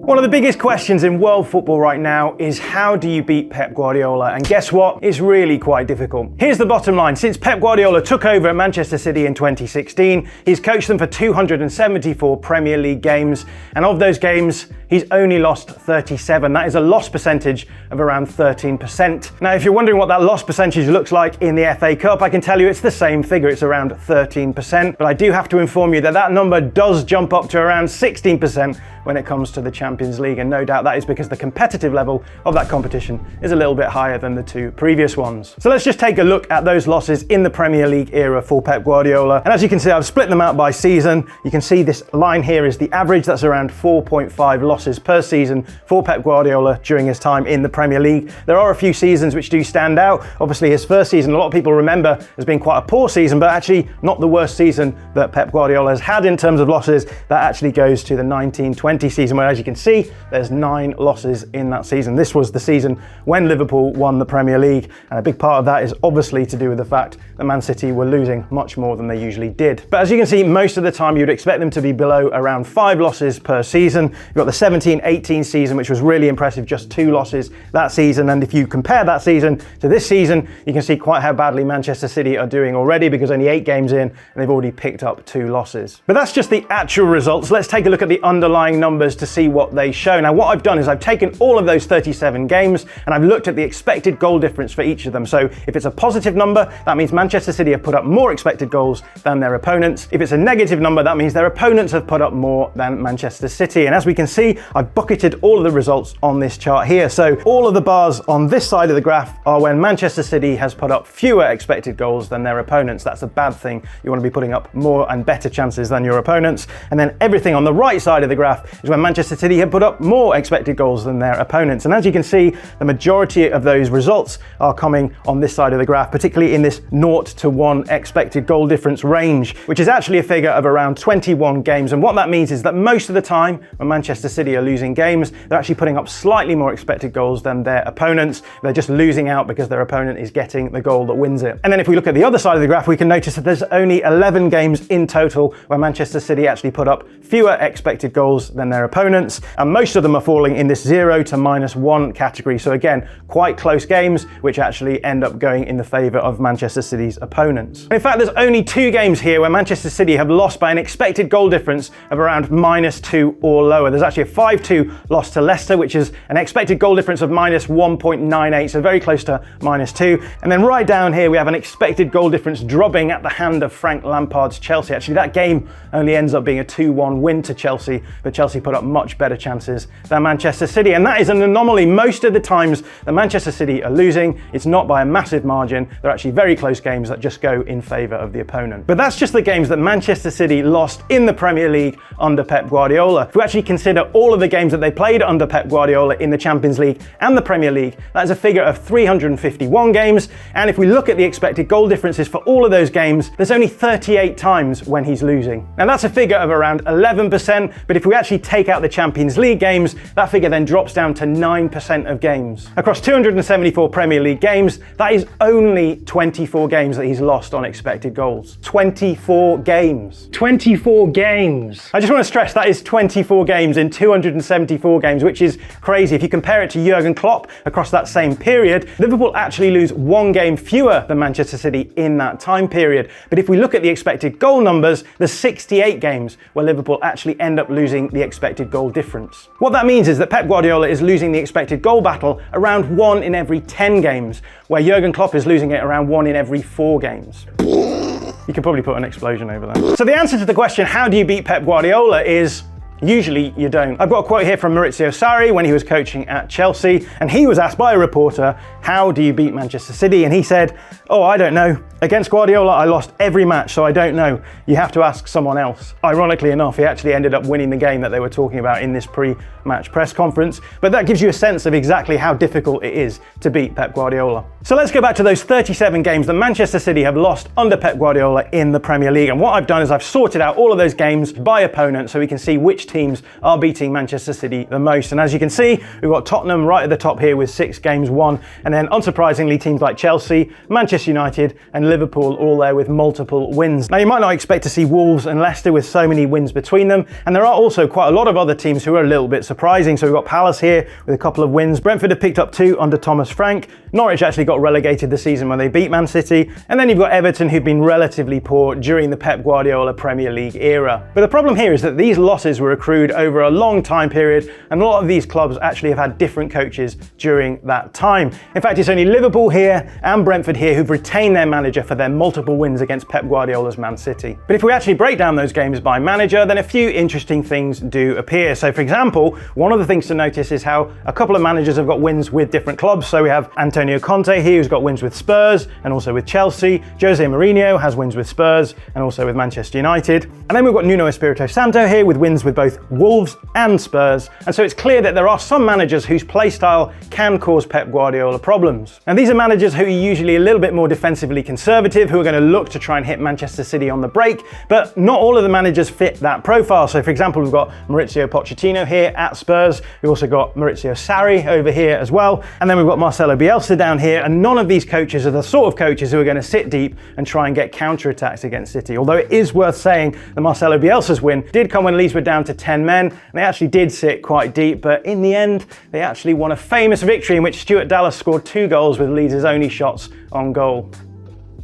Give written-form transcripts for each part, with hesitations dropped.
One of the biggest questions in world football right now is how do you beat Pep Guardiola? And guess what? It's really quite difficult. Here's the bottom line. Since Pep Guardiola took over at Manchester City in 2016, he's coached them for 274 Premier League games. And of those games, he's only lost 37. That is a loss percentage of around 13%. Now, if you're wondering what that loss percentage looks like in the FA Cup, I can tell you it's the same figure. It's around 13%. But I do have to inform you that that number does jump up to around 16% when it comes to the Champions League, and no doubt that is because the competitive level of that competition is a little bit higher than the two previous ones. So let's just take a look at those losses in the Premier League era for Pep Guardiola. And as you can see, I've split them out by season. You can see this line here is the average. That's around 4.5 losses per season for Pep Guardiola during his time in the Premier League. There are a few seasons which do stand out. Obviously, his first season, a lot of people remember as being quite a poor season, but actually not the worst season that Pep Guardiola has had in terms of losses. That actually goes to the 1920 season, where, as you can see, there's 9 losses in that season. This was the season when Liverpool won the Premier League, and a big part of that is obviously to do with the fact that Man City were losing much more than they usually did. But as you can see, most of the time you'd expect them to be below around 5 losses per season. You've got the 17-18 season, which was really impressive, just 2 losses that season. And if you compare that season to this season, you can see quite how badly Manchester City are doing already, because only 8 games in and they've already picked up 2 losses. But that's just the actual results. Let's take a look at the underlying numbers to see what they show. Now, what I've done is I've taken all of those 37 games and I've looked at the expected goal difference for each of them. So if it's a positive number, that means Manchester City have put up more expected goals than their opponents. If it's a negative number, that means their opponents have put up more than Manchester City. And as we can see, I've bucketed all of the results on this chart here. So all of the bars on this side of the graph are when Manchester City has put up fewer expected goals than their opponents. That's a bad thing. You want to be putting up more and better chances than your opponents. And then everything on the right side of the graph is when Manchester City have put up more expected goals than their opponents. And as you can see, the majority of those results are coming on this side of the graph, particularly in this 0 to 1 expected goal difference range, which is actually a figure of around 21 games. And what that means is that most of the time when Manchester City are losing games, they're actually putting up slightly more expected goals than their opponents. They're just losing out because their opponent is getting the goal that wins it. And then if we look at the other side of the graph, we can notice that there's only 11 games in total where Manchester City actually put up fewer expected goals than their opponents. And most of them are falling in this 0 to -1 category. So again, quite close games, which actually end up going in the favour of Manchester City's opponents. In fact, there's only 2 games here where Manchester City have lost by an expected goal difference of around -2 or lower. There's actually a 5-2 loss to Leicester, which is an expected goal difference of -1.98, so very close to -2. And then right down here, we have an expected goal difference dropping at the hand of Frank Lampard's Chelsea. Actually, that game only ends up being a 2-1 win to Chelsea, but Chelsea put up much better chances than Manchester City. And that is an anomaly. Most of the times that Manchester City are losing, it's not by a massive margin. They're actually very close games that just go in favour of the opponent. But that's just the games that Manchester City lost in the Premier League under Pep Guardiola. If we actually consider all of the games that they played under Pep Guardiola in the Champions League and the Premier League, that is a figure of 351 games. And if we look at the expected goal differences for all of those games, there's only 38 times when he's losing. Now that's a figure of around 11%, but if we actually take out the Champions League games, that figure then drops down to 9% of games. Across 274 Premier League games, that is only 24 games that he's lost on expected goals. 24 games. 24 games. I just want to stress that is 24 games in 274 games, which is crazy. If you compare it to Jürgen Klopp across that same period, Liverpool actually lose 1 game fewer than Manchester City in that time period. But if we look at the expected goal numbers, there's 68 games where Liverpool actually end up losing the expected goal difference. What that means is that Pep Guardiola is losing the expected goal battle around 1 in every 10 games, where Jürgen Klopp is losing it around 1 in every 4 games. You could probably put an explosion over there. So the answer to the question, how do you beat Pep Guardiola, is usually you don't. I've got a quote here from Maurizio Sarri when he was coaching at Chelsea, and he was asked by a reporter, how do you beat Manchester City? And he said, oh, I don't know. Against Guardiola, I lost every match, so I don't know. You have to ask someone else. Ironically enough, he actually ended up winning the game that they were talking about in this pre-match press conference. But that gives you a sense of exactly how difficult it is to beat Pep Guardiola. So let's go back to those 37 games that Manchester City have lost under Pep Guardiola in the Premier League. And what I've done is I've sorted out all of those games by opponent so we can see which which teams are beating Manchester City the most. And as you can see, we've got Tottenham right at the top here with 6 games won, and then unsurprisingly teams like Chelsea, Manchester United and Liverpool all there with multiple wins. Now you might not expect to see Wolves and Leicester with so many wins between them, and there are also quite a lot of other teams who are a little bit surprising. So we've got Palace here with a couple of wins. Brentford have picked up 2 under Thomas Frank. Norwich actually got relegated this season when they beat Man City, and then you've got Everton who've been relatively poor during the Pep Guardiola Premier League era. But the problem here is that these losses were accrued over a long time period, and a lot of these clubs actually have had different coaches during that time. In fact, it's only Liverpool here and Brentford here who've retained their manager for their multiple wins against Pep Guardiola's Man City. But if we actually break down those games by manager, then a few interesting things do appear. So for example, one of the things to notice is how a couple of managers have got wins with different clubs. So we have Antonio Conte here who's got wins with Spurs and also with Chelsea. Jose Mourinho has wins with Spurs and also with Manchester United. And then we've got Nuno Espirito Santo here with wins with both Wolves and Spurs. And so it's clear that there are some managers whose play style can cause Pep Guardiola problems. And these are managers who are usually a little bit more defensively conservative, who are going to look to try and hit Manchester City on the break, but not all of the managers fit that profile. So for example, we've got Mauricio Pochettino here at Spurs. We've also got Maurizio Sarri over here as well. And then we've got Marcelo Bielsa down here. And none of these coaches are the sort of coaches who are going to sit deep and try and get counter-attacks against City. Although it is worth saying that Marcelo Bielsa's win did come when Leeds were down to 10 men. And they actually did sit quite deep, but in the end, they actually won a famous victory in which Stuart Dallas scored 2 goals with Leeds' only shots on goal.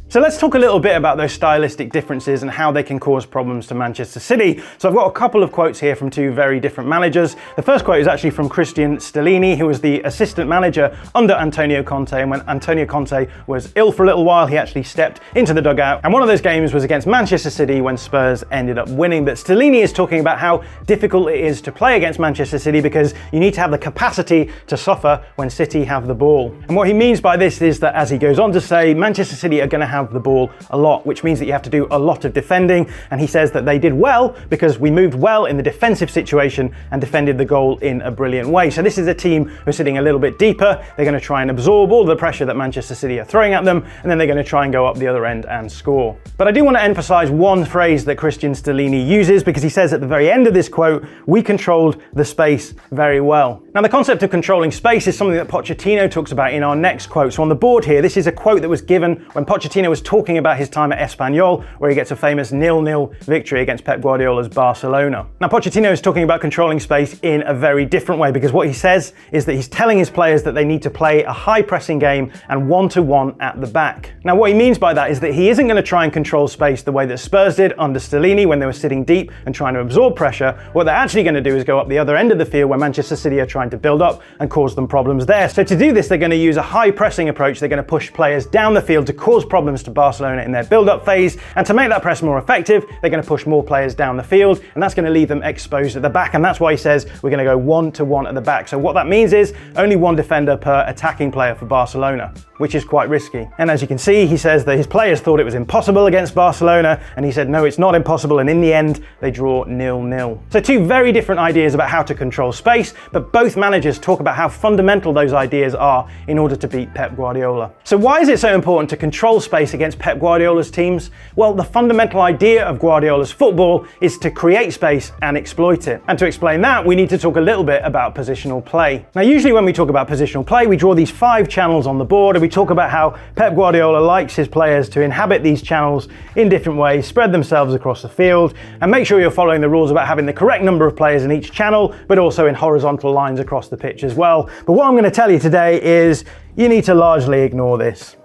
So let's talk a little bit about those stylistic differences and how they can cause problems to Manchester City. So I've got a couple of quotes here from 2 very different managers. The first quote is actually from Christian Stellini, who was the assistant manager under Antonio Conte. And when Antonio Conte was ill for a little while, he actually stepped into the dugout. And one of those games was against Manchester City when Spurs ended up winning. But Stellini is talking about how difficult it is to play against Manchester City because you need to have the capacity to suffer when City have the ball. And what he means by this is that, as he goes on to say, Manchester City are going to have the ball a lot, which means that you have to do a lot of defending. And he says that they did well because we moved well in the defensive situation and defended the goal in a brilliant way. So this is a team who are sitting a little bit deeper. They're going to try and absorb all the pressure that Manchester City are throwing at them, and then they're going to try and go up the other end and score. But I do want to emphasize one phrase that Christian Stellini uses, because he says at the very end of this quote, "We controlled the space very well." Now the concept of controlling space is something that Pochettino talks about in our next quote. So on the board here, this is a quote that was given when Pochettino was talking about his time at Espanyol, where he gets a famous 0-0 victory against Pep Guardiola's Barcelona. Now Pochettino is talking about controlling space in a very different way, because what he says is that he's telling his players that they need to play a high pressing game and 1-to-1 at the back. Now what he means by that is that he isn't going to try and control space the way that Spurs did under Stellini when they were sitting deep and trying to absorb pressure. What they're actually going to do is go up the other end of the field where Manchester City are trying to build up and cause them problems there. So to do this, they're going to use a high pressing approach. They're going to push players down the field to cause problems to Barcelona in their build-up phase, and to make that press more effective, they're going to push more players down the field, and that's going to leave them exposed at the back. And that's why he says we're going to go 1-to-1 at the back. So what that means is only 1 defender per attacking player for Barcelona, which is quite risky. And as you can see, he says that his players thought it was impossible against Barcelona, and he said no, it's not impossible, and in the end they draw 0-0. So 2 very different ideas about how to control space, but both managers talk about how fundamental those ideas are in order to beat Pep Guardiola. So why is it so important to control space against Pep Guardiola's teams? Well, the fundamental idea of Guardiola's football is to create space and exploit it. And to explain that, we need to talk a little bit about positional play. Now, usually when we talk about positional play, we draw these 5 channels on the board, and we talk about how Pep Guardiola likes his players to inhabit these channels in different ways, spread themselves across the field, and make sure you're following the rules about having the correct number of players in each channel, but also in horizontal lines across the pitch as well. But what I'm going to tell you today is you need to largely ignore this.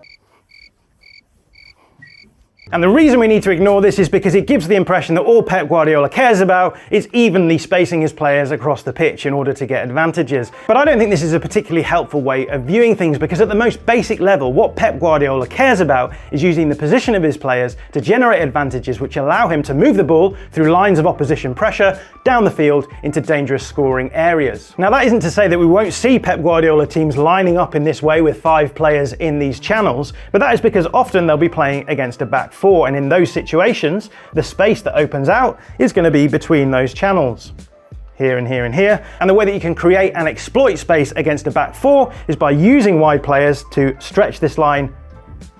And the reason we need to ignore this is because it gives the impression that all Pep Guardiola cares about is evenly spacing his players across the pitch in order to get advantages. But I don't think this is a particularly helpful way of viewing things, because at the most basic level, what Pep Guardiola cares about is using the position of his players to generate advantages which allow him to move the ball through lines of opposition pressure down the field into dangerous scoring areas. Now that isn't to say that we won't see Pep Guardiola teams lining up in this way with 5 players in these channels, but that is because often they'll be playing against a back 4, and in those situations, the space that opens out is going to be between those channels. Here and here and here. And the way that you can create and exploit space against a back 4 is by using wide players to stretch this line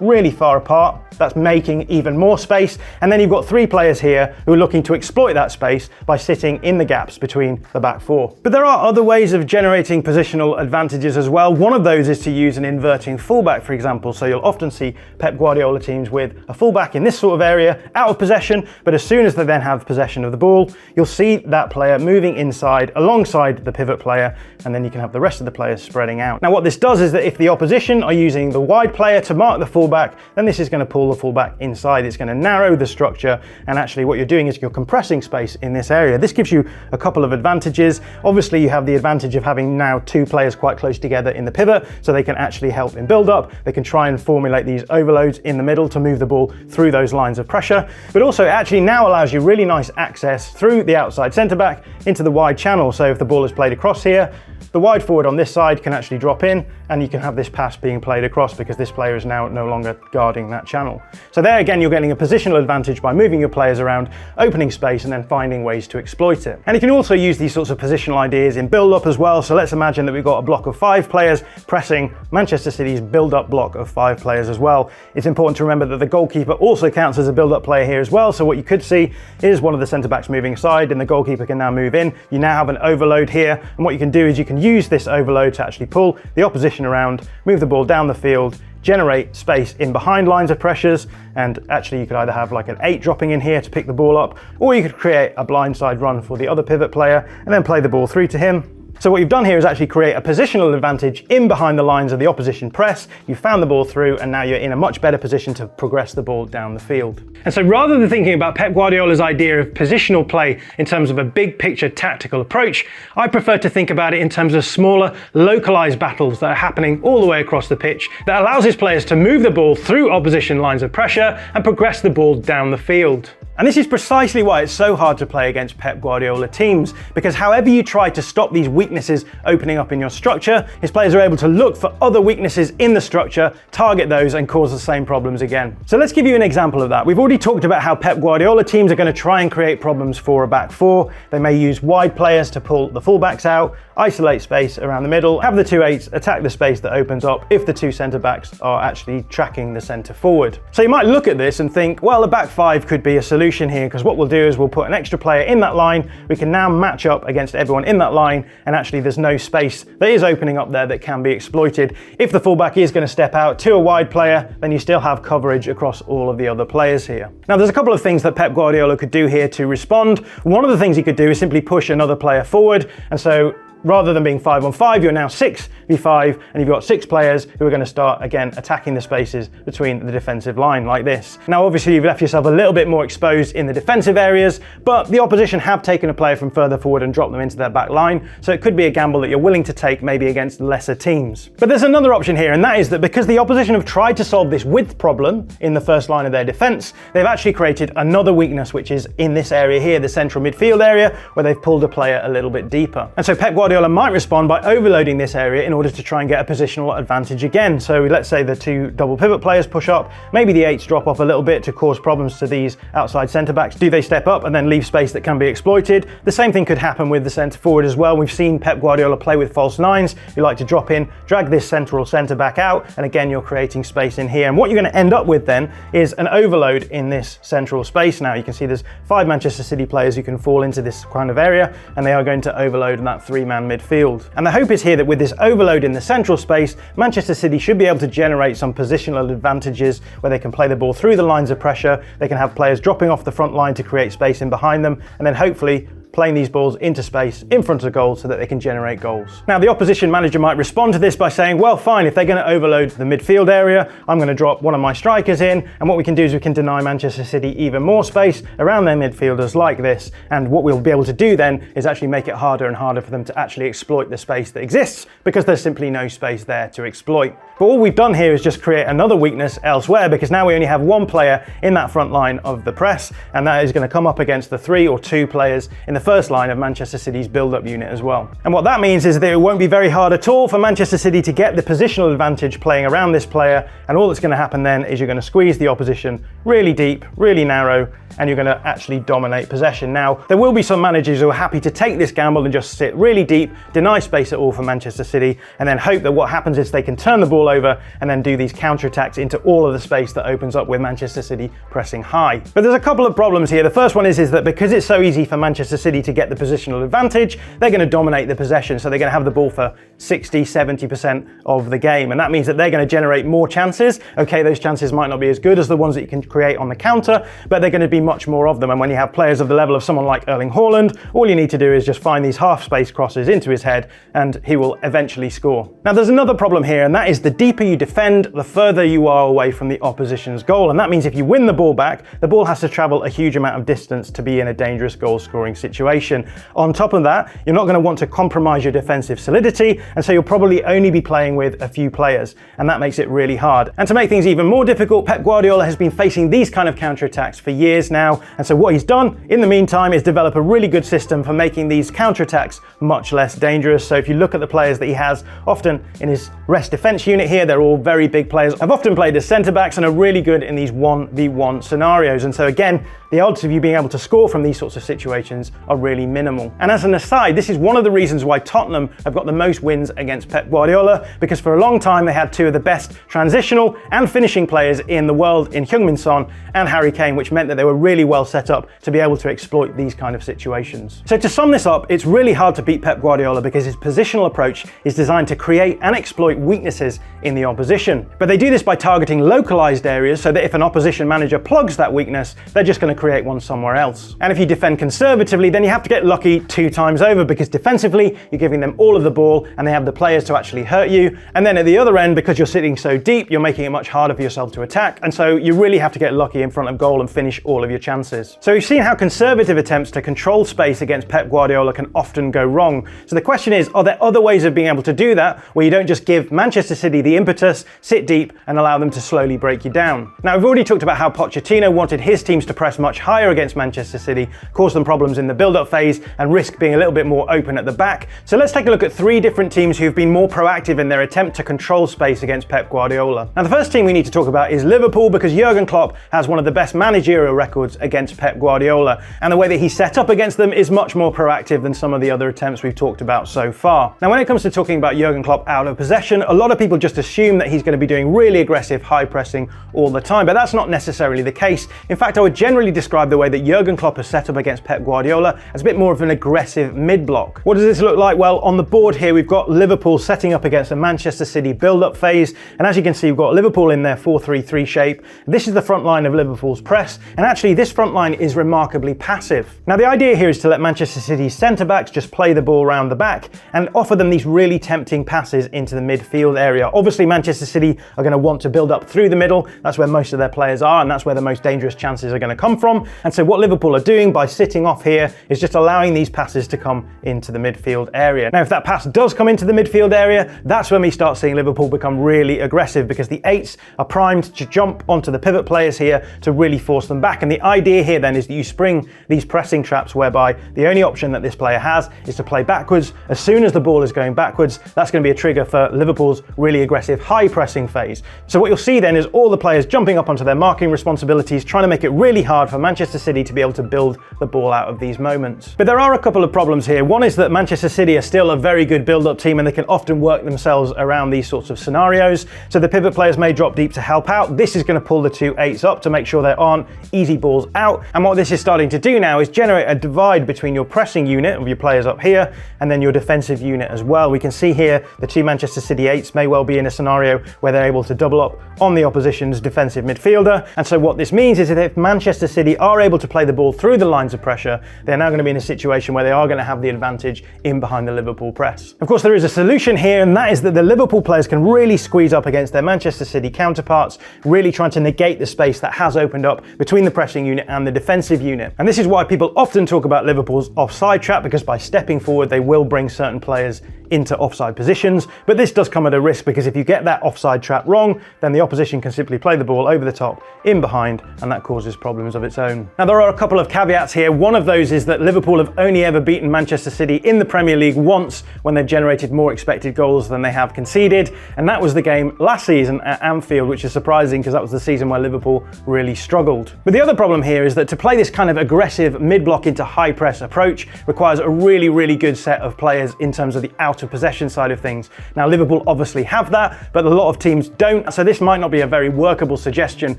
really far apart. That's making even more space. And then you've got 3 players here who are looking to exploit that space by sitting in the gaps between the back 4. But there are other ways of generating positional advantages as well. One of those is to use an inverting fullback, for example. So you'll often see Pep Guardiola teams with a fullback in this sort of area out of possession, but as soon as they then have possession of the ball, you'll see that player moving inside alongside the pivot player, and then you can have the rest of the players spreading out. Now what this does is that if the opposition are using the wide player to mark the fullback, then this is going to pull the fullback inside. It's going to narrow the structure, and actually what you're doing is you're compressing space in this area. This gives you a couple of advantages. Obviously you have the advantage of having now 2 players quite close together in the pivot, so they can actually help in build-up. They can try and formulate these overloads in the middle to move the ball through those lines of pressure, but also it actually now allows you really nice access through the outside centre-back into the wide channel. So if the ball is played across here, the wide forward on this side can actually drop in, and you can have this pass being played across because this player is now no longer guarding that channel. So there again, you're getting a positional advantage by moving your players around, opening space, and then finding ways to exploit it. And you can also use these sorts of positional ideas in build-up as well. So let's imagine that we've got a block of 5 players pressing Manchester City's build-up block of 5 players as well. It's important to remember that the goalkeeper also counts as a build-up player here as well. So what you could see is one of the centre-backs moving aside, and the goalkeeper can now move in. You now have an overload here, and what you can do is you can use this overload to actually pull the opposition around, move the ball down the field, generate space in behind lines of pressures, and actually you could either have like an 8 dropping in here to pick the ball up, or you could create a blindside run for the other pivot player and then play the ball through to him. So what you've done here is actually create a positional advantage in behind the lines of the opposition press. You found the ball through, and now you're in a much better position to progress the ball down the field. And so rather than thinking about Pep Guardiola's idea of positional play in terms of a big picture tactical approach, I prefer to think about it in terms of smaller, localized battles that are happening all the way across the pitch that allows his players to move the ball through opposition lines of pressure and progress the ball down the field. And this is precisely why it's so hard to play against Pep Guardiola teams, because however you try to stop these weaknesses opening up in your structure, his players are able to look for other weaknesses in the structure, target those, and cause the same problems again. So let's give you an example of that. We've already talked about how Pep Guardiola teams are going to try and create problems for a back 4. They may use wide players to pull the fullbacks out, isolate space around the middle, have the 2 8s attack the space that opens up if the 2 centre-backs are actually tracking the centre forward. So you might look at this and think, well, a back 5 could be a solution here, because what we'll do is we'll put an extra player in that line. We can now match up against everyone in that line, and actually there's no space that is opening up there that can be exploited. If the fullback is going to step out to a wide player, then you still have coverage across all of the other players here. Now there's a couple of things that Pep Guardiola could do here to respond. One of the things he could do is simply push another player forward, and so rather than being 5-on-5, you're now 6v5, and you've got 6 players who are going to start again attacking the spaces between the defensive line like this. Now obviously you've left yourself a little bit more exposed in the defensive areas, but the opposition have taken a player from further forward and dropped them into their back line, so it could be a gamble that you're willing to take maybe against lesser teams. But there's another option here, and that is that because the opposition have tried to solve this width problem in the first line of their defence, they've actually created another weakness, which is in this area here, the central midfield area, where they've pulled a player a little bit deeper. And so Pep Guardiola might respond by overloading this area in order to try and get a positional advantage again. So let's say the 2 double pivot players push up, maybe the 8s drop off a little bit to cause problems to these outside centre-backs. Do they step up and then leave space that can be exploited? The same thing could happen with the centre forward as well. We've seen Pep Guardiola play with false 9s who like to drop in, drag this central centre-back out, and again you're creating space in here. And what you're going to end up with then is an overload in this central space. Now you can see there's 5 Manchester City players who can fall into this kind of area, and they are going to overload in that 3-man midfield. And the hope is here that with this overload in the central space, Manchester City should be able to generate some positional advantages where they can play the ball through the lines of pressure, they can have players dropping off the front line to create space in behind them, and then hopefully playing these balls into space in front of goal so that they can generate goals. Now the opposition manager might respond to this by saying, well fine, if they're going to overload the midfield area, I'm going to drop one of my strikers in, and what we can do is we can deny Manchester City even more space around their midfielders like this, and what we'll be able to do then is actually make it harder and harder for them to actually exploit the space that exists, because there's simply no space there to exploit. But all we've done here is just create another weakness elsewhere, because now we only have 1 player in that front line of the press, and that is going to come up against the 3 or 2 players in the first line of Manchester City's build-up unit as well. And what that means is that it won't be very hard at all for Manchester City to get the positional advantage playing around this player, and all that's going to happen then is you're going to squeeze the opposition really deep, really narrow, and you're going to actually dominate possession. Now, there will be some managers who are happy to take this gamble and just sit really deep, deny space at all for Manchester City, and then hope that what happens is they can turn the ball over and then do these counter-attacks into all of the space that opens up with Manchester City pressing high. But there's a couple of problems here. The first one is that because it's so easy for Manchester City to get the positional advantage, they're going to dominate the possession, so they're going to have the ball for 60-70% of the game, and that means that they're going to generate more chances. Okay, those chances might not be as good as the ones that you can create on the counter, but they're going to be much more of them. And when you have players of the level of someone like Erling Haaland, all you need to do is just find these half-space crosses into his head and he will eventually score. Now, there's another problem here, and that is the deeper you defend, the further you are away from the opposition's goal, and that means if you win the ball back, the ball has to travel a huge amount of distance to be in a dangerous goal-scoring situation. On top of that, you're not going to want to compromise your defensive solidity, and so you'll probably only be playing with a few players, and that makes it really hard. And to make things even more difficult, Pep Guardiola has been facing these kind of counter-attacks for years now, and so what he's done in the meantime is develop a really good system for making these counter-attacks much less dangerous. So if you look at the players that he has often in his rest defense unit here, they're all very big players, have often played as centre-backs and are really good in these 1v1 scenarios. And so again, the odds of you being able to score from these sorts of situations are really minimal. And as an aside, this is one of the reasons why Tottenham have got the most wins against Pep Guardiola, because for a long time they had two of the best transitional and finishing players in the world in Heung-min Son and Harry Kane, which meant that they were really well set up to be able to exploit these kind of situations. So to sum this up, it's really hard to beat Pep Guardiola because his positional approach is designed to create and exploit weaknesses in the opposition. But they do this by targeting localized areas so that if an opposition manager plugs that weakness, they're just going to create one somewhere else. And if you defend conservatively, then you have to get lucky 2 times over, because defensively, you're giving them all of the ball and they have the players to actually hurt you. And then at the other end, because you're sitting so deep, you're making it much harder for yourself to attack. And so you really have to get lucky in front of goal and finish all of your chances. So we've seen how conservative attempts to control space against Pep Guardiola can often go wrong. So the question is, are there other ways of being able to do that where you don't just give Manchester City the impetus, sit deep and allow them to slowly break you down? Now, we've already talked about how Pochettino wanted his teams to press much higher against Manchester City, cause them problems in the build-up phase and risk being a little bit more open at the back. So let's take a look at 3 different teams who've been more proactive in their attempt to control space against Pep Guardiola. Now, the first team we need to talk about is Liverpool, because Jürgen Klopp has one of the best managerial records against Pep Guardiola, and the way that he's set up against them is much more proactive than some of the other attempts we've talked about so far. Now, when it comes to talking about Jürgen Klopp out of possession, a lot of people just assume that he's going to be doing really aggressive high pressing all the time, but that's not necessarily the case. In fact, I would generally describe the way that Jürgen Klopp has set up against Pep Guardiola as a bit more of an aggressive mid-block. What does this look like? Well, on the board here, we've got Liverpool setting up against a Manchester City build-up phase, and as you can see, we've got Liverpool in their 4-3-3 shape. This is the front line of Liverpool's press, and actually this front line is remarkably passive. Now, the idea here is to let Manchester City's centre-backs just play the ball around the back and offer them these really tempting passes into the midfield area. Obviously, Manchester City are going to want to build up through the middle. That's where most of their players are, and that's where the most dangerous chances are going to come from. And so what Liverpool are doing by sitting off here is just allowing these passes to come into the midfield area. Now, if that pass does come into the midfield area, that's when we start seeing Liverpool become really aggressive, because the 8s are primed to jump onto the pivot players here to really force them back. And the idea here then is that you spring these pressing traps whereby the only option that this player has is to play backwards. As soon as the ball is going backwards, that's going to be a trigger for Liverpool's really aggressive high pressing phase. So what you'll see then is all the players jumping up onto their marking responsibilities, trying to make it really hard for Manchester City to be able to build the ball out of these moments. But there are a couple of problems here. One is that Manchester City are still a very good build-up team, and they can often work themselves around these sorts of scenarios. So the pivot players may drop deep to help out. This is going to pull the 2 8s up to make sure there aren't easy balls out. And what this is starting to do now is generate a divide between your pressing unit of your players up here and then your defensive unit as well. We can see here the 2 Manchester City 8s may well be in a scenario where they're able to double up on the opposition's defensive midfielder. And so what this means is that if Manchester City are able to play the ball through the lines of pressure, they're now going to be in a situation where they are going to have the advantage in behind the Liverpool press. Of course, there is a solution here, and that is that the Liverpool players can really squeeze up against their Manchester City counterparts, really trying to negate the space that has opened up between the pressing unit and the defensive unit. And this is why people often talk about Liverpool's offside trap, because by stepping forward, they will bring certain players into offside positions. But this does come at a risk, because if you get that offside trap wrong, then the opposition can simply play the ball over the top, in behind, and that causes problems of its own. Now, there are a couple of caveats here. One of those is that Liverpool have only ever beaten Manchester City in the Premier League once, when they've generated more expected goals than they have conceded, and that was the game last season at Anfield, which is surprising because that was the season where Liverpool really struggled. But the other problem here is that to play this kind of aggressive mid-block into high press approach requires a really good set of players in terms of the out of possession side of things. Now, Liverpool obviously have that, but a lot of teams don't, so this might not be a very workable suggestion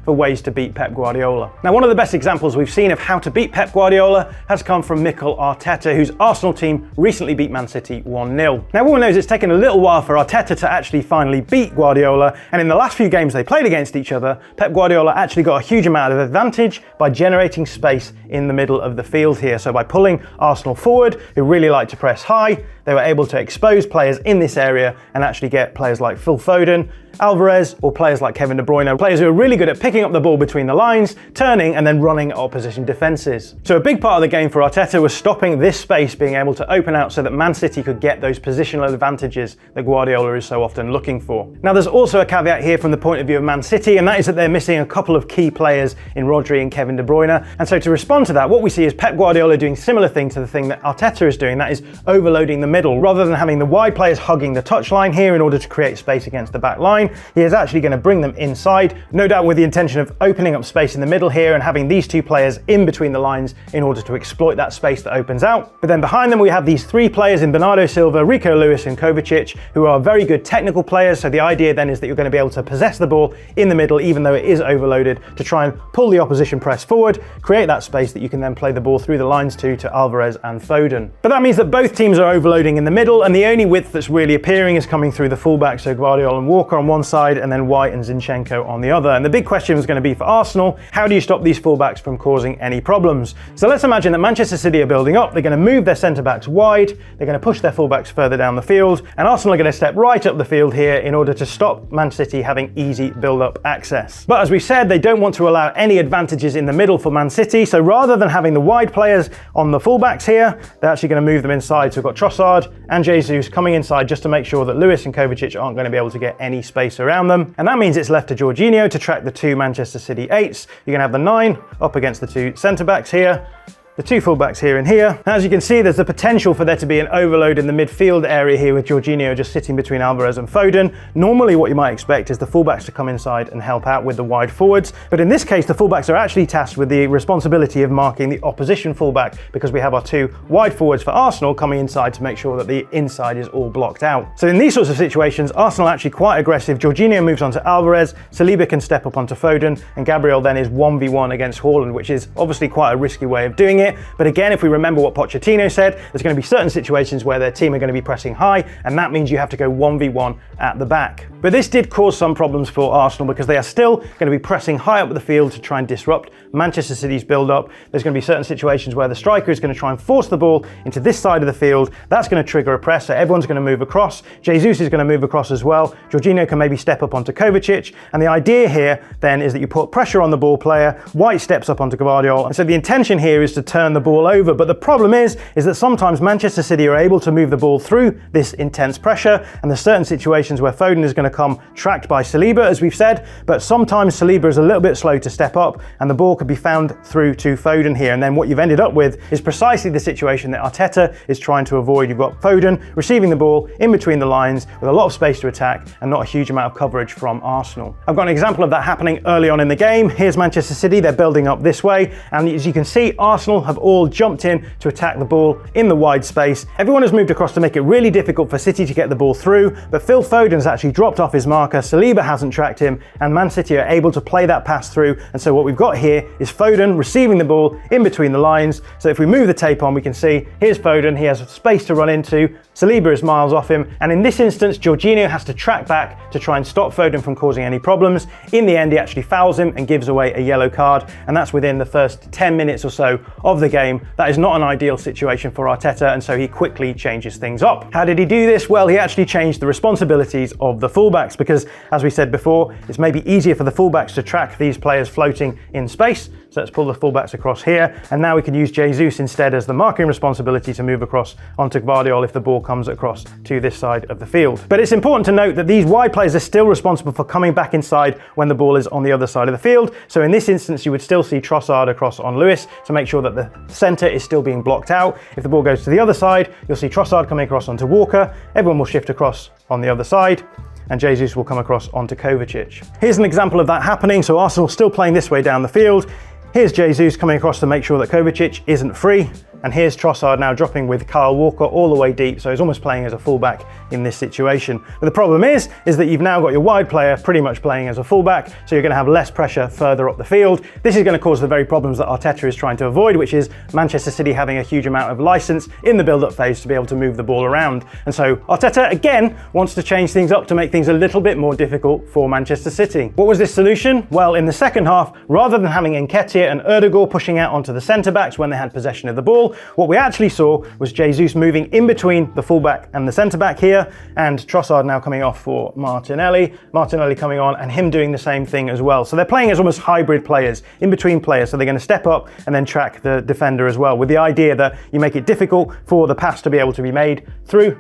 for ways to beat Pep Guardiola. Now, one of the best examples we've seen of how to beat Pep Guardiola has come from Mikel Arteta, whose Arsenal team recently beat Man City 1-0. Now, everyone knows it's taken a little while for Arteta to actually finally beat Guardiola, and in the last few games they played against each other, Pep Guardiola actually got a huge amount of advantage by generating space in the middle of the field here. So by pulling Arsenal forward, who really like to press high, they were able to expose players in this area and actually get players like Phil Foden, Alvarez, or players like Kevin De Bruyne, players who are really good at picking up the ball between the lines, turning and then running at opposition defences. So a big part of the game for Arteta was stopping this space being able to open out so that Man City could get those positional advantages that Guardiola is so often looking for. Now, there's also a caveat here from the point of view of Man City, and that is that they're missing a couple of key players in Rodri and Kevin De Bruyne. And so to respond to that, what we see is Pep Guardiola doing similar thing to the thing that Arteta is doing, that is overloading the middle. Rather than having the wide players hugging the touchline here in order to create space against the back line, he is actually going to bring them inside, no doubt with the intention of opening up space in the middle here and having these two players in between the lines in order to exploit that space that opens out. But then behind them we have these three players in Bernardo Silva, Rico Lewis and Kovacic, who are very good technical players. So the idea then is that you're going to be able to possess the ball in the middle, even though it is overloaded, to try and pull the opposition press forward, create that space that you can then play the ball through the lines to Alvarez and Foden. But that means that both teams are overloading in the middle, and the only width that's really appearing is coming through the fullbacks, so Guardiola and Walker on one side, and then White and Zinchenko on the other. And the big question is going to be for Arsenal, how do you stop these fullbacks from causing any problems? So let's imagine that Manchester City are building up, they're going to move their centre-backs wide, they're going to push their fullbacks further down the field, and Arsenal are going to step right up the field here in order to stop Man City having easy build-up access. But as we said, they don't want to allow any advantages in the middle for Man City, so rather than having the wide players on the fullbacks here, they're actually going to move them inside. So we've got Trossard and Jesus coming inside just to make sure that Lewis and Kovacic aren't going to be able to get any space around them. And that means it's left to Jorginho to track the two Manchester City 8s. You're going to have the 9 up against the two centre-backs here, the two fullbacks here and here. As you can see, there's the potential for there to be an overload in the midfield area here with Jorginho just sitting between Alvarez and Foden. Normally what you might expect is the fullbacks to come inside and help out with the wide forwards, but in this case the fullbacks are actually tasked with the responsibility of marking the opposition fullback, because we have our two wide forwards for Arsenal coming inside to make sure that the inside is all blocked out. So in these sorts of situations, Arsenal are actually quite aggressive. Jorginho moves on to Alvarez, Saliba can step up onto Foden, and Gabriel then is 1v1 against Haaland, which is obviously quite a risky way of doing it. But again, if we remember what Pochettino said, there's going to be certain situations where their team are going to be pressing high, and that means you have to go 1v1 at the back. But this did cause some problems for Arsenal, because they are still going to be pressing high up the field to try and disrupt Manchester City's build-up. There's going to be certain situations where the striker is going to try and force the ball into this side of the field. That's going to trigger a press, so everyone's going to move across. Jesus is going to move across as well. Jorginho can maybe step up onto Kovacic, and the idea here then is that you put pressure on the ball player. White steps up onto Guardiola, and so the intention here is to turn the ball over. But the problem is that sometimes Manchester City are able to move the ball through this intense pressure, and there's certain situations where Foden is going to come tracked by Saliba, as we've said, but sometimes Saliba is a little bit slow to step up and the ball could be found through to Foden here. And then what you've ended up with is precisely the situation that Arteta is trying to avoid. You've got Foden receiving the ball in between the lines with a lot of space to attack and not a huge amount of coverage from Arsenal. I've got an example of that happening early on in the game. Here's Manchester City, they're building up this way, and as you can see, Arsenal have all jumped in to attack the ball in the wide space. Everyone has moved across to make it really difficult for City to get the ball through, but Phil Foden's actually dropped off his marker, Saliba hasn't tracked him, and Man City are able to play that pass through. And so what we've got here is Foden receiving the ball in between the lines. So if we move the tape on, we can see here's Foden, he has space to run into, Saliba is miles off him, and in this instance Jorginho has to track back to try and stop Foden from causing any problems. In the end, he actually fouls him and gives away a yellow card, and that's within the first 10 minutes or so of the game. That is not an ideal situation for Arteta, and so he quickly changes things up. How did he do this? Well, he actually changed the responsibilities of the fullbacks, because as we said before, it's maybe easier for the fullbacks to track these players floating in space. So let's pull the fullbacks across here, and now we can use Jesus instead as the marking responsibility to move across onto Guardiola if the ball comes across to this side of the field. But it's important to note that these wide players are still responsible for coming back inside when the ball is on the other side of the field. So in this instance, you would still see Trossard across on Lewis to make sure that the centre is still being blocked out. If the ball goes to the other side, you'll see Trossard coming across onto Walker. Everyone will shift across on the other side, and Jesus will come across onto Kovacic. Here's an example of that happening. So Arsenal still playing this way down the field. Here's Jesus coming across to make sure that Kovacic isn't free. And here's Trossard now dropping with Kyle Walker all the way deep, so he's almost playing as a fullback in this situation. But the problem is that you've now got your wide player pretty much playing as a fullback, so you're going to have less pressure further up the field. This is going to cause the very problems that Arteta is trying to avoid, which is Manchester City having a huge amount of license in the build-up phase to be able to move the ball around. And so Arteta, again, wants to change things up to make things a little bit more difficult for Manchester City. What was this solution? Well, in the second half, rather than having Nketiah and Erdegaard pushing out onto the centre-backs when they had possession of the ball, what we actually saw was Jesus moving in between the fullback and the centre-back here, and Trossard now coming off for Martinelli coming on, and him doing the same thing as well. So they're playing as almost hybrid players, in between players, so they're going to step up and then track the defender as well, with the idea that you make it difficult for the pass to be able to be made through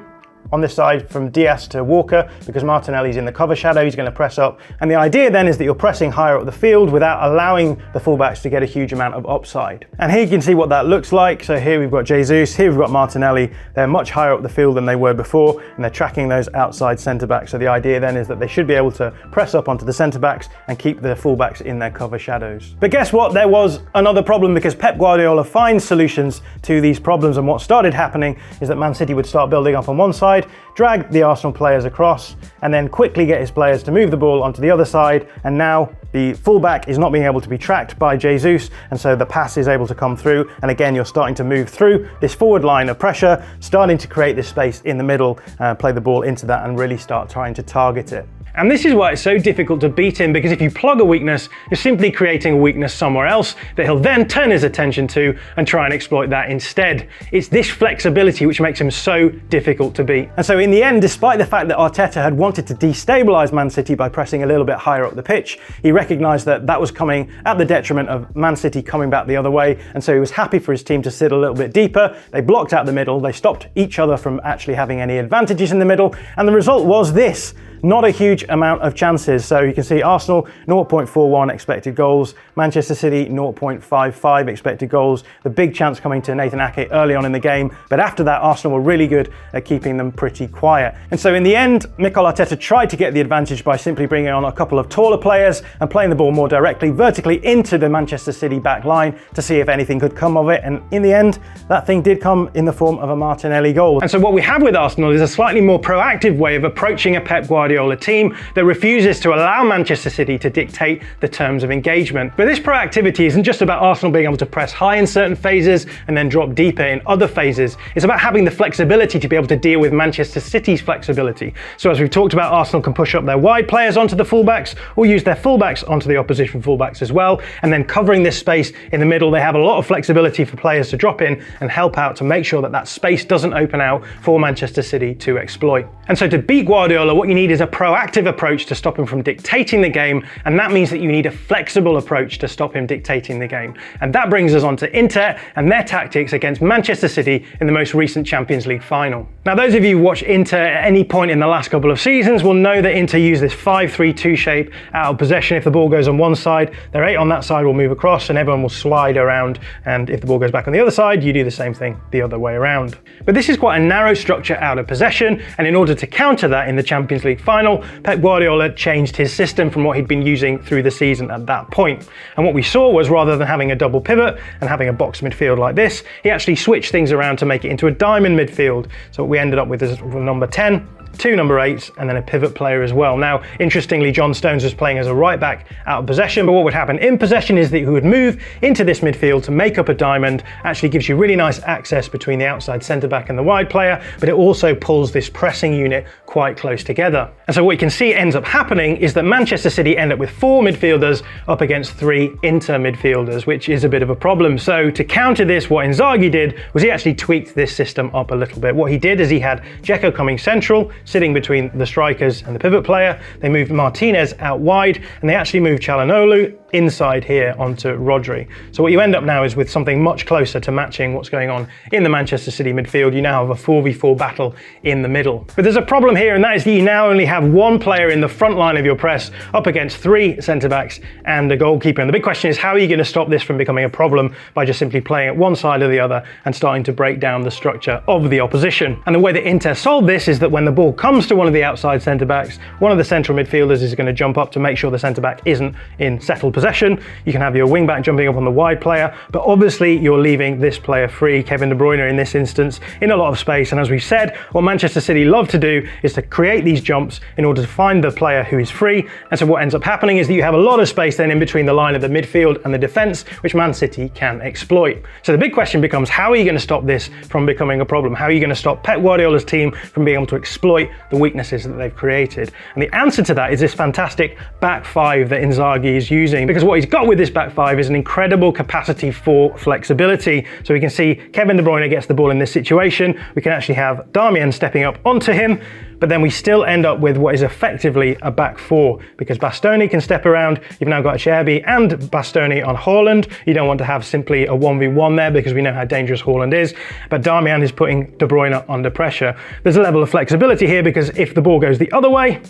on this side from Diaz to Walker, because Martinelli's in the cover shadow, he's going to press up. And the idea then is that you're pressing higher up the field without allowing the fullbacks to get a huge amount of upside. And here you can see what that looks like. So here we've got Jesus, here we've got Martinelli. They're much higher up the field than they were before, and they're tracking those outside centre-backs. So the idea then is that they should be able to press up onto the centre-backs and keep the fullbacks in their cover shadows. But guess what? There was another problem, because Pep Guardiola finds solutions to these problems, and what started happening is that Man City would start building up on one side, drag the Arsenal players across, and then quickly get his players to move the ball onto the other side. And now the fullback is not being able to be tracked by Jesus, and so the pass is able to come through. And again, you're starting to move through this forward line of pressure, starting to create this space in the middle, play the ball into that and really start trying to target it. And this is why it's so difficult to beat him, because if you plug a weakness, you're simply creating a weakness somewhere else that he'll then turn his attention to and try and exploit that instead. It's this flexibility which makes him so difficult to beat. And so in the end, despite the fact that Arteta had wanted to destabilise Man City by pressing a little bit higher up the pitch, he recognised that that was coming at the detriment of Man City coming back the other way, and so he was happy for his team to sit a little bit deeper. They blocked out the middle, they stopped each other from actually having any advantages in the middle, and the result was this. Not a huge amount of chances. So you can see Arsenal 0.41 expected goals, Manchester City 0.55 expected goals. The big chance coming to Nathan Ake early on in the game, but after that Arsenal were really good at keeping them pretty quiet. And so in the end, Mikel Arteta tried to get the advantage by simply bringing on a couple of taller players and playing the ball more directly, vertically into the Manchester City back line to see if anything could come of it. And in the end, that thing did come in the form of a Martinelli goal. And so what we have with Arsenal is a slightly more proactive way of approaching a Pep Guardiola team that refuses to allow Manchester City to dictate the terms of engagement. But this proactivity isn't just about Arsenal being able to press high in certain phases and then drop deeper in other phases. It's about having the flexibility to be able to deal with Manchester City's flexibility. So as we've talked about, Arsenal can push up their wide players onto the fullbacks or use their fullbacks onto the opposition fullbacks as well. And then covering this space in the middle, they have a lot of flexibility for players to drop in and help out to make sure that that space doesn't open out for Manchester City to exploit. And so to beat Guardiola, what you need is a proactive approach to stop him from dictating the game, and that means that you need a flexible approach to stop him dictating the game. And that brings us on to Inter and their tactics against Manchester City in the most recent Champions League final. Now, those of you who watch Inter at any point in the last couple of seasons will know that Inter use this 5-3-2 shape out of possession. If the ball goes on one side, their 8 on that side will move across and everyone will slide around, and if the ball goes back on the other side, you do the same thing the other way around. But this is quite a narrow structure out of possession, and in order to counter that in the Champions League final, Pep Guardiola changed his system from what he'd been using through the season at that point. And what we saw was, rather than having a double pivot and having a box midfield like this, he actually switched things around to make it into a diamond midfield. So what we ended up with is number 10, 2 number 8s, and then a pivot player as well. Now, interestingly, John Stones was playing as a right back out of possession, but what would happen in possession is that he would move into this midfield to make up a diamond. Actually gives you really nice access between the outside centre back and the wide player, but it also pulls this pressing unit quite close together. And so what you can see ends up happening is that Manchester City end up with 4 midfielders up against 3 Inter midfielders, which is a bit of a problem. So to counter this, what Inzaghi did was he actually tweaked this system up a little bit. What he did is he had Dzeko coming central, sitting between the strikers and the pivot player. They moved Martinez out wide, and they actually moved Çalhanoğlu inside here onto Rodri. So what you end up now is with something much closer to matching what's going on in the Manchester City midfield. You now have a 4v4 battle in the middle. But there's a problem here, and that is that you now only have one player in the front line of your press up against 3 centre-backs and a goalkeeper. And the big question is, how are you going to stop this from becoming a problem by just simply playing at one side or the other and starting to break down the structure of the opposition? And the way that Inter solved this is that when the ball comes to one of the outside centre-backs, one of the central midfielders is going to jump up to make sure the centre-back isn't in settled possession. You can have your wing-back jumping up on the wide player, but obviously you're leaving this player free, Kevin De Bruyne in this instance, in a lot of space. And as we've said, what Manchester City love to do is to create these jumps in order to find the player who is free. And so what ends up happening is that you have a lot of space then in between the line of the midfield and the defence, which Man City can exploit. So the big question becomes, how are you going to stop this from becoming a problem? How are you going to stop Pep Guardiola's team from being able to exploit the weaknesses that they've created? And the answer to that is this fantastic back five that Inzaghi is using, because what he's got with this back five is an incredible capacity for flexibility. So we can see Kevin De Bruyne gets the ball in this situation. We can actually have Darmian stepping up onto him, but then we still end up with what is effectively a back four, because Bastoni can step around. You've now got Acerbi and Bastoni on Haaland. You don't want to have simply a 1v1 there because we know how dangerous Haaland is, but Darmian is putting De Bruyne under pressure. There's a level of flexibility here because if the ball goes the other way,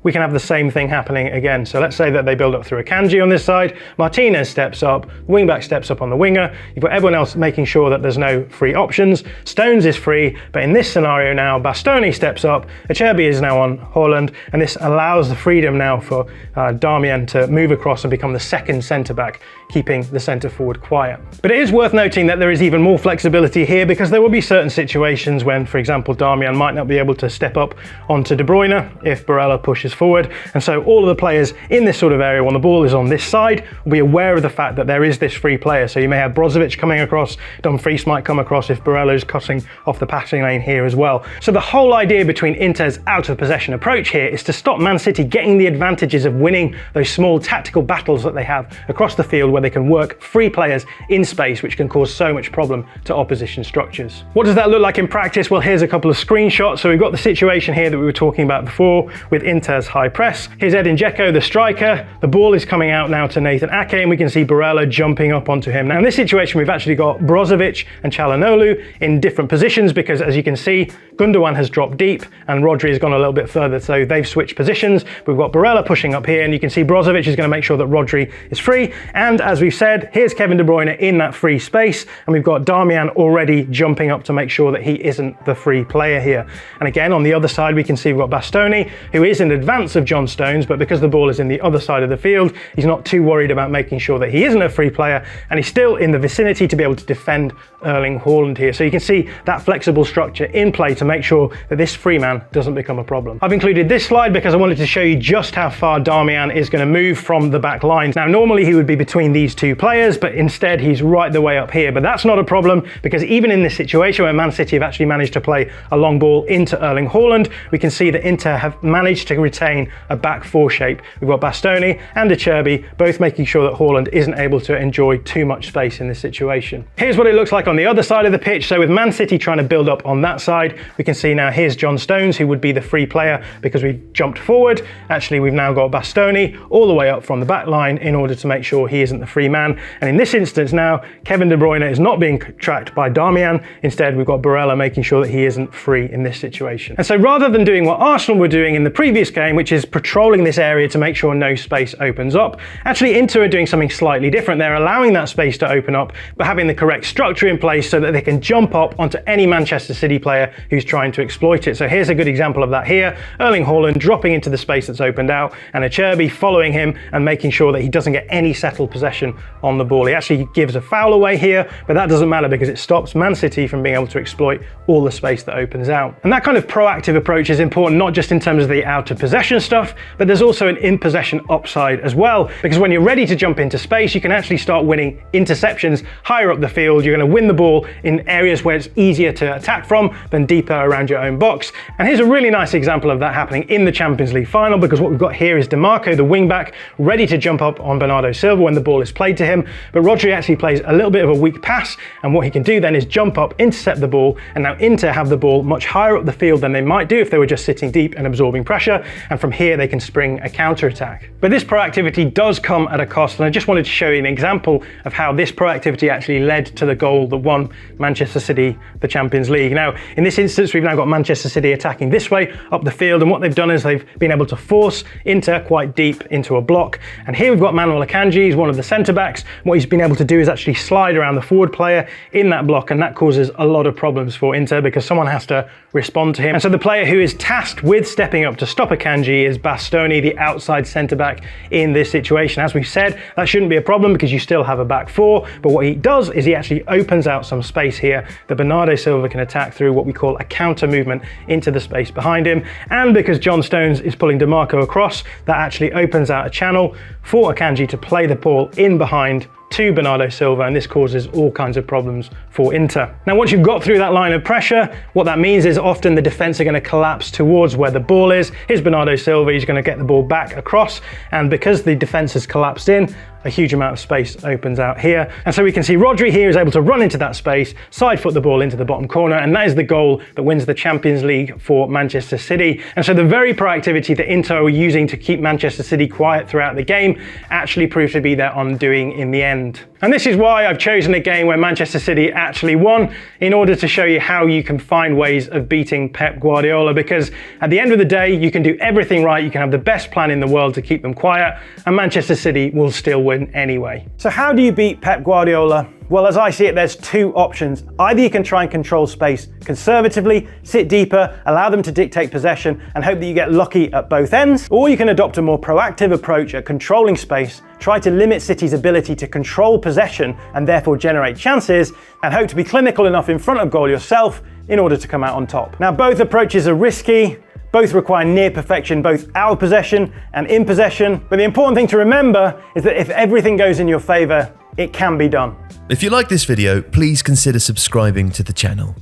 we can have the same thing happening again. So let's say that they build up through Akanji on this side, Martinez steps up, wing-back steps up on the winger, you've got everyone else making sure that there's no free options. Stones is free, but in this scenario now, Bastoni steps up, Acerbi is now on Haaland, and this allows the freedom now for Darmian to move across and become the second centre-back, keeping the centre-forward quiet. But it is worth noting that there is even more flexibility here, because there will be certain situations when, for example, Darmian might not be able to step up onto De Bruyne if Barella pushes forward, and so all of the players in this sort of area when the ball is on this side will be aware of the fact that there is this free player. So you may have Brozovic coming across, Dumfries might come across if Barella is cutting off the passing lane here as well. So the whole idea between Inter's out of possession approach here is to stop Man City getting the advantages of winning those small tactical battles that they have across the field, where they can work free players in space, which can cause so much problem to opposition structures. What does that look like in practice? Well, here's a couple of screenshots. So we've got the situation here that we were talking about before with Inter's high press. Here's Edin Dzeko, the striker. The ball is coming out now to Nathan Ake, and we can see Barella jumping up onto him. Now in this situation, we've actually got Brozovic and Çalhanoğlu in different positions, because as you can see, Gundogan has dropped deep and Rodri has gone a little bit further, so they've switched positions. We've got Barella pushing up here, and you can see Brozovic is going to make sure that Rodri is free. And as we've said, here's Kevin De Bruyne in that free space, and we've got Darmian already jumping up to make sure that he isn't the free player here. And again, on the other side, we can see we've got Bastoni, who is in advance of John Stones, but because the ball is in the other side of the field, he's not too worried about making sure that he isn't a free player, and he's still in the vicinity to be able to defend Erling Haaland here. So you can see that flexible structure in play to make sure that this free man doesn't become a problem. I've included this slide because I wanted to show you just how far Darmian is going to move from the back line. Now normally he would be between these two players, but instead he's right the way up here. But that's not a problem, because even in this situation where Man City have actually managed to play a long ball into Erling Haaland, we can see that Inter have managed to retain a back four shape. We've got Bastoni and Acerbi both making sure that Haaland isn't able to enjoy too much space in this situation. Here's what it looks like on the other side of the pitch. So with Man City trying to build up on that side, we can see now here's John Stones, who would be the free player because we've jumped forward. Actually, we've now got Bastoni all the way up from the back line in order to make sure he isn't the free man. And in this instance now, Kevin De Bruyne is not being tracked by Darmian. Instead, we've got Barella making sure that he isn't free in this situation. And so rather than doing what Arsenal were doing in the previous game, which is patrolling this area to make sure no space opens up, actually Inter are doing something slightly different. They're allowing that space to open up, but having the correct structure in place so that they can jump up onto any Manchester City player who's trying to exploit it. So here's a good example of that here. Erling Haaland dropping into the space that's opened out, and Acerbi following him and making sure that he doesn't get any settled possession on the ball. He actually gives a foul away here, but that doesn't matter because it stops Man City from being able to exploit all the space that opens out. And that kind of proactive approach is important, not just in terms of the out of possession stuff, but there's also an in possession upside as well, because when you're ready to jump into space, you can actually start winning interceptions higher up the field. You're going to win the ball in areas where it's easier to attack from than deeper around your own box. And here's a really nice example of that happening in the Champions League final, because what we've got here is DiMarco, the wing-back, ready to jump up on Bernardo Silva when the ball is played to him, but Rodri actually plays a little bit of a weak pass, and what he can do then is jump up, intercept the ball, and now Inter have the ball much higher up the field than they might do if they were just sitting deep and absorbing pressure, and from here they can spring a counter-attack. But this proactivity does come at a cost, and I just wanted to show you an example of how this proactivity actually led to the goal that won Manchester City the Champions League. Now, in this instance, we've now got Manchester City attacking this way up the field, and what they've done is they've been able to force Inter quite deep into a block. And here we've got Mikel Arteta, he's one of the centre-backs. What he's been able to do is actually slide around the forward player in that block, and that causes a lot of problems for Inter because someone has to respond to him. And so the player who is tasked with stepping up to stop Akanji is Bastoni, the outside centre-back in this situation. As we've said, that shouldn't be a problem because you still have a back four, but what he does is he actually opens out some space here that Bernardo Silva can attack through what we call a counter movement into the space behind him. And because John Stones is pulling DeMarco across, that actually opens out a channel for Akanji to play the ball in behind to Bernardo Silva, and this causes all kinds of problems for Inter. Now, once you've got through that line of pressure, what that means is often the defence are going to collapse towards where the ball is. Here's Bernardo Silva, he's going to get the ball back across, and because the defence has collapsed in, a huge amount of space opens out here. And so we can see Rodri here is able to run into that space, side foot the ball into the bottom corner, and that is the goal that wins the Champions League for Manchester City. And so the very proactivity that Inter were using to keep Manchester City quiet throughout the game actually proved to be their undoing in the end. And this is why I've chosen a game where Manchester City actually won, in order to show you how you can find ways of beating Pep Guardiola, because at the end of the day, you can do everything right, you can have the best plan in the world to keep them quiet, and Manchester City will still win anyway. So how do you beat Pep Guardiola? Well, as I see it, there's two options. Either you can try and control space conservatively, sit deeper, allow them to dictate possession, and hope that you get lucky at both ends, or you can adopt a more proactive approach at controlling space, try to limit City's ability to control possession and therefore generate chances, and hope to be clinical enough in front of goal yourself in order to come out on top. Now, both approaches are risky. Both require near perfection, both out of possession and in possession. But the important thing to remember is that if everything goes in your favour, it can be done. If you like this video, please consider subscribing to the channel.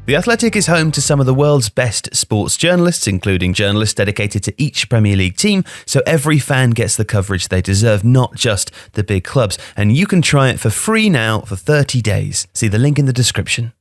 The Athletic is home to some of the world's best sports journalists, including journalists dedicated to each Premier League team, so every fan gets the coverage they deserve, not just the big clubs. And you can try it for free now for 30 days. See the link in the description.